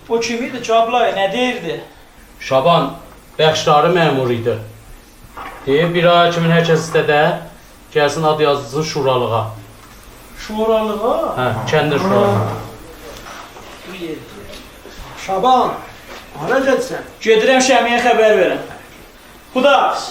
O kim idi ki ablay, nə deyirdi? Şaban bəxşdarı məmur idi. Deyib bir ay kimin hər kəs istədə, gəlsin ad yazılsın şuralığa. Şuralığa? Hə, kəndir şuralığa. Şaban, hara gedsən? Gedirəm Şəmiyə xəbər verəm. Xudahafiz.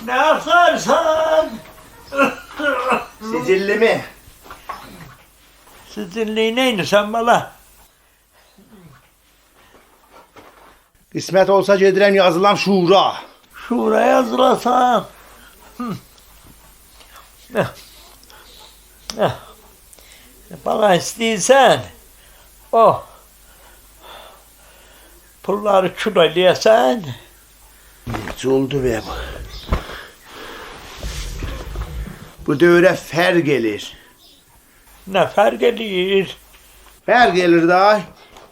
Ne yaparsan? Sicilli mi? Sizinliği neydi sen bana? Qismət olsa gedirəm yazılan şura. Şura yazılasan. Bana istəyirsən, o pulları kilo eləyəsən. Necə oldu be bu? Bu dövrə fərq elir. Nə fərq edir? Fərq elir da.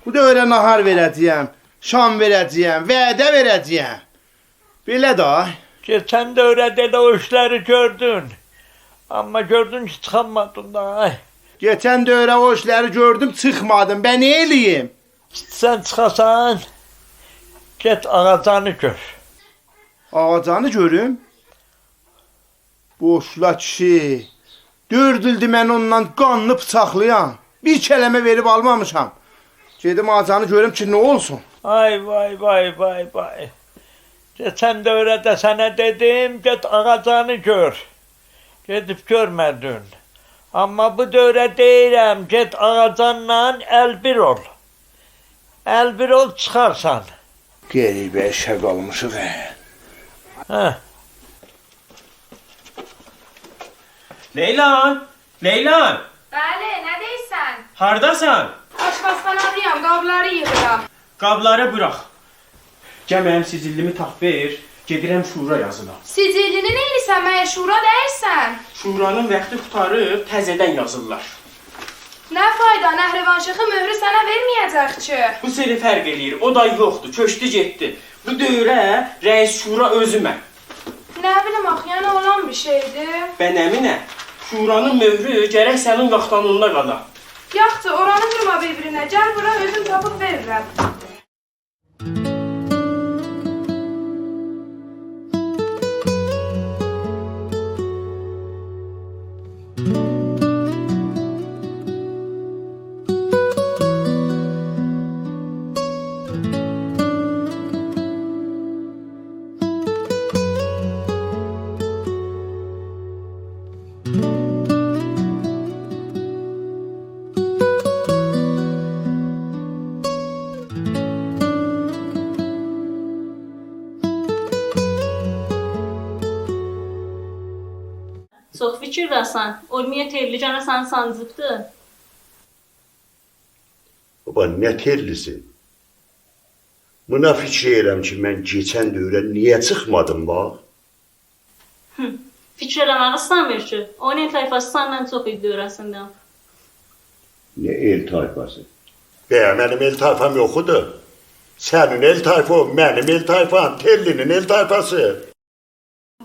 Bu dövrə nahar verəcəyəm, şam verəcəyəm, vədə verəcəyəm. Belə da. Geçən dövrədə elə o işləri gördün. Amma gördün ki, çıxamadın da. Geçən dövrə o işləri gördüm, çıxmadım. Ben nə eləyim? Sən çıxasan, get ağacanı gör. Ağacanı görüm. Boşla kişi. 4 ildir mən ondan qanlı bıçaqlayam. Bir kələmə verib almamışam. Gedim ağacanı görüm ki, nə olsun? Ay vay vay vay vay. Geçən dövrədə sənə dedim, get ağacanı gör. Gedib görmədin. Amma bu dövrə deyirəm, get ağacanla əlbir ol. Əlbir ol çıxarsan. Qəribə işə qalmışıq. Hə. Leylan! Leylan! Bəli, nə deyirsən? Hardasan? Aşpazxanadayam, qabları yığıram. Qabları bırax. Gəl mənim sicillimi tap ver, gedirəm şura yazıla. Sicilini neylisən, mənə şura deyirsən? Şuranın vaxtı qutarıb, təzədən yazırlar. Nə fayda, Nəhrivanşıxı möhrü sənə verməyəcək ki. Bu seri fərq eləyir, o da yoxdur, köçdü getdi. Bu dövrə rəis şura özüməm. Nə bilim, axı, yəni olan bir şeydir. Bən əminə, şuranın möhrü gərək sənin vaxtanında qala. Yaxşı, oranı vurma bir-birinə, gəl bura özüm tapıb verirəm. Çox fikirləsən, Olmiya Terlicana səni sancıbdı. Baba, nə terlisi? Buna fikir edirəm ki, mən keçən dövrə niyə çıxmadım, bax? Fikir eləmək istəmir ki, onun el tayfası səndən çox idi dövrəsində. Nə el tayfası? Mənim el tayfam yoxudur. Sənin el tayfan, mənim el tayfam, Terlinin el tayfası.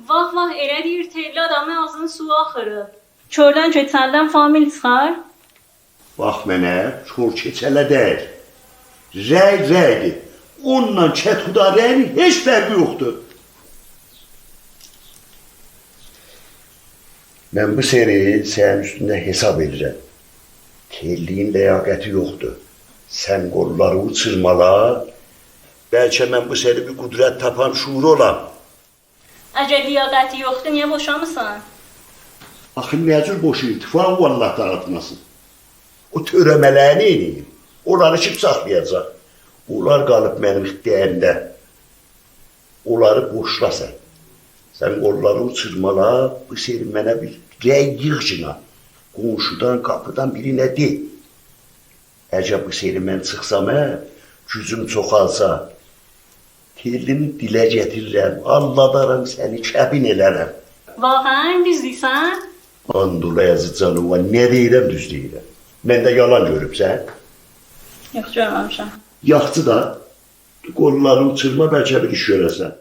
Vah vah, elə deyir Terli adamın ağzını suya axırıb. Kördən keçəldən famil çıxar. Bax mənə, kör keçələ deyil. Rəy-rəydir. Onunla Kətxuda rəyinin heç fərqi yoxdur. Mən bu seri sənin üstündə hesab edirəm. Terliyin ləyaqəti yoxdur. Sən qolları uçurmala, bəlkə mən bu seri bir qudrət tapan şuur olam. Əgər liyaqəti yoxdur, niyə boşamısan? Axı nəcür boşuyur, tifan o Allah dağıtmasın. O törəmələrini eləyir, onları kim saxlayacaq? Onlar qalıb mənim ixtiyarımda. Onları boşlasan. Sən qolları uçurmala, bu seri mənə bir rəy yığcına. Qonşudan, qapıdan birinə de. Əgər bu seri mən çıxsam, gücüm çoxalsa, Terlini dilə gətirirəm, alladaram səni, kəbin elərəm. Vahən, düz deysən? Anduləyazı canıva, nə deyirəm, düz deyirəm. Məndə yalan görübsən. Yox, görməmişəm. Yaxçı da, qollarını çırma, bəlkə bir iş görəsən.